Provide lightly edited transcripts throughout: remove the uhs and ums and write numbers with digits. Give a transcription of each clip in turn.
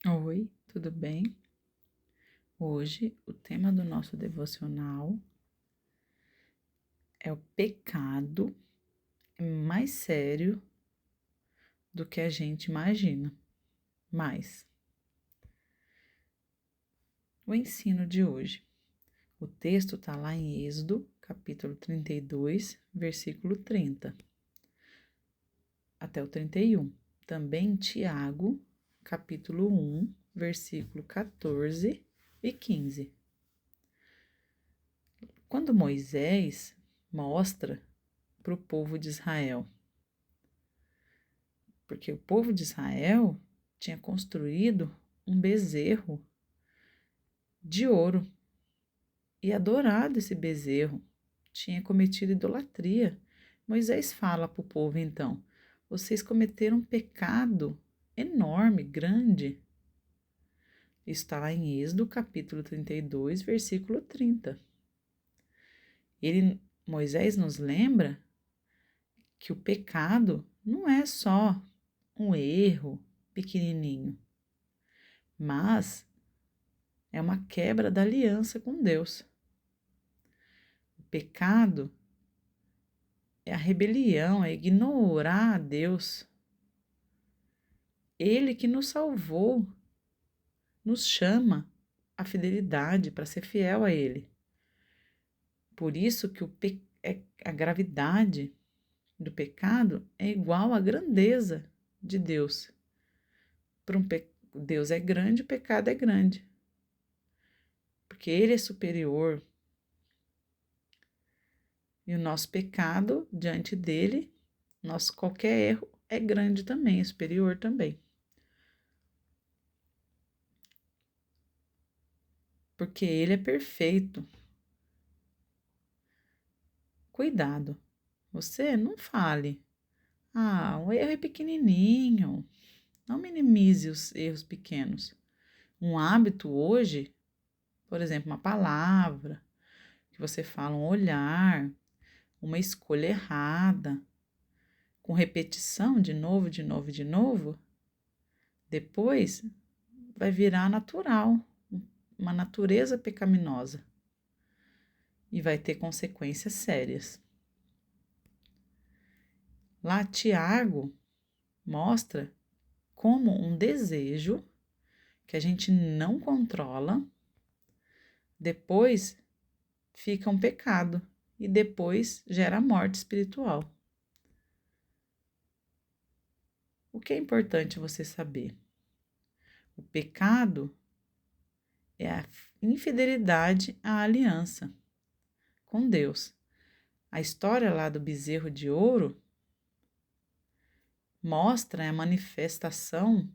Oi, tudo bem? Hoje o tema do nosso devocional é o pecado mais sério do que a gente imagina. Mas o ensino de hoje. O texto está lá em Êxodo, capítulo 32, versículo 30 até o 31. Também em Tiago, capítulo 1, versículo 14 e 15. Quando Moisés mostra para o povo de Israel, porque o povo de Israel tinha construído um bezerro de ouro e adorado esse bezerro, tinha cometido idolatria. Moisés fala para o povo então: vocês cometeram um pecado enorme, grande. Está lá em Êxodo, capítulo 32, versículo 30. Moisés nos lembra que o pecado não é só um erro pequenininho, mas é uma quebra da aliança com Deus. O pecado é a rebelião, é ignorar a Deus. Ele que nos salvou, nos chama à fidelidade para ser fiel a Ele. Por isso que a gravidade do pecado é igual à grandeza de Deus. Deus é grande, o pecado é grande. Porque Ele é superior. E o nosso pecado, diante dele, qualquer erro é grande também, é superior também. Porque ele é perfeito. Cuidado, você não fale. O erro é pequenininho. Não minimize os erros pequenos. Um hábito hoje, por exemplo, uma palavra que você fala, um olhar, uma escolha errada, com repetição de novo, depois vai virar natural, uma natureza pecaminosa e vai ter consequências sérias. Lá, Tiago mostra como um desejo que a gente não controla, depois fica um pecado e depois gera morte espiritual. O que é importante você saber? O pecado é a infidelidade à aliança com Deus. A história lá do bezerro de ouro mostra a manifestação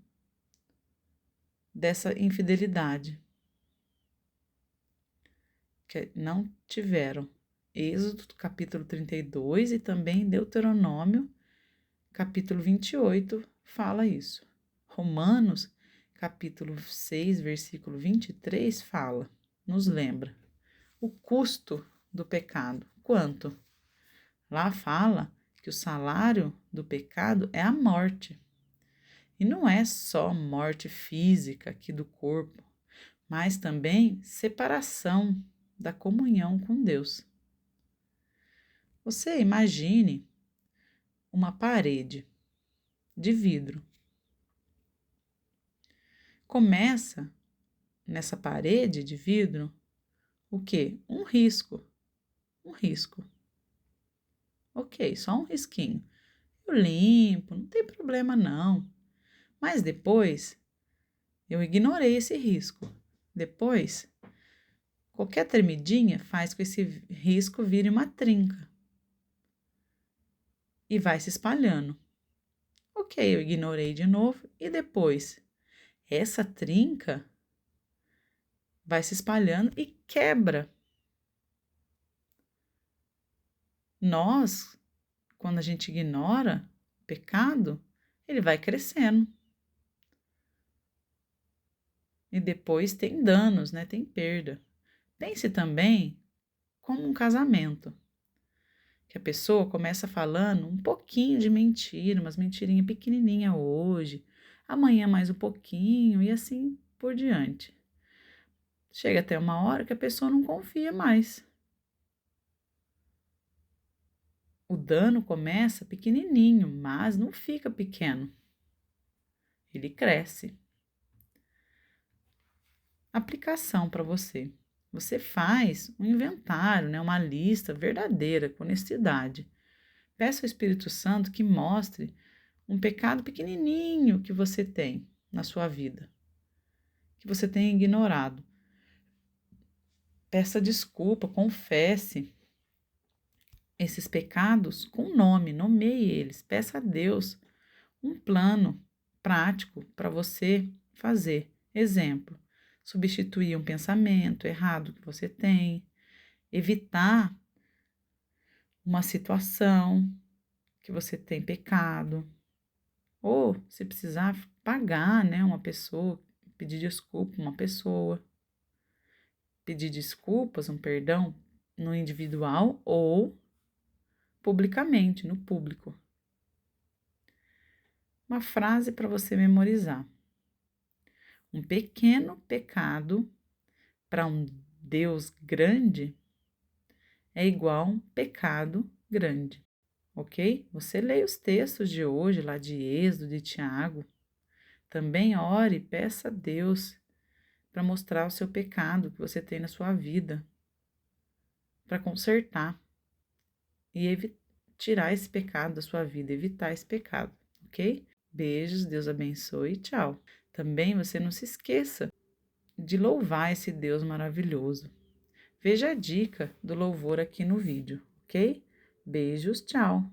dessa infidelidade que não tiveram. Êxodo capítulo 32 e também Deuteronômio capítulo 28 fala isso. Romanos capítulo 6 versículo 23 fala, nos lembra o custo do pecado. Quanto? Lá fala que o salário do pecado é a morte. E não é só morte física aqui do corpo, mas também separação da comunhão com Deus. Você imagine uma parede de vidro. Começa nessa parede de vidro o quê? Um risco. Um risco. Ok, só um risquinho. Eu limpo, não tem problema não. Mas depois eu ignorei esse risco. Depois, qualquer tremidinha faz com que esse risco vire uma trinca. E vai se espalhando. Ok, eu ignorei de novo e depois essa trinca vai se espalhando e quebra. Nós, quando a gente ignora o pecado, ele vai crescendo. E depois tem danos, né? Tem perda. Pense também como um casamento. Que a pessoa começa falando um pouquinho de mentira, umas mentirinhas pequenininha hoje. amanhã mais um pouquinho e assim por diante. Chega até uma hora que a pessoa não confia mais. O dano começa pequenininho, mas não fica pequeno. Ele cresce. Aplicação para você. Você faz um inventário, né, uma lista verdadeira, com honestidade. Peça ao Espírito Santo que mostre um pecado pequenininho que você tem na sua vida, que você tem ignorado. Peça desculpa, confesse esses pecados com nome, nomeie eles. Peça a Deus um plano prático para você fazer. Exemplo, substituir um pensamento errado que você tem, evitar uma situação que você tem pecado, ou se precisar pagar, né, uma pessoa, pedir desculpa a uma pessoa, pedir desculpas, um perdão no individual ou publicamente, no público. Uma frase para você memorizar. Um pequeno pecado para um Deus grande é igual a um pecado grande, ok? Você leia os textos de hoje, lá de Êxodo, de Tiago. Também ore e peça a Deus para mostrar o seu pecado que você tem na sua vida, para consertar e tirar esse pecado da sua vida, evitar esse pecado, ok? Beijos, Deus abençoe e tchau. Também você não se esqueça de louvar esse Deus maravilhoso. Veja a dica do louvor aqui no vídeo, ok? Beijos, tchau!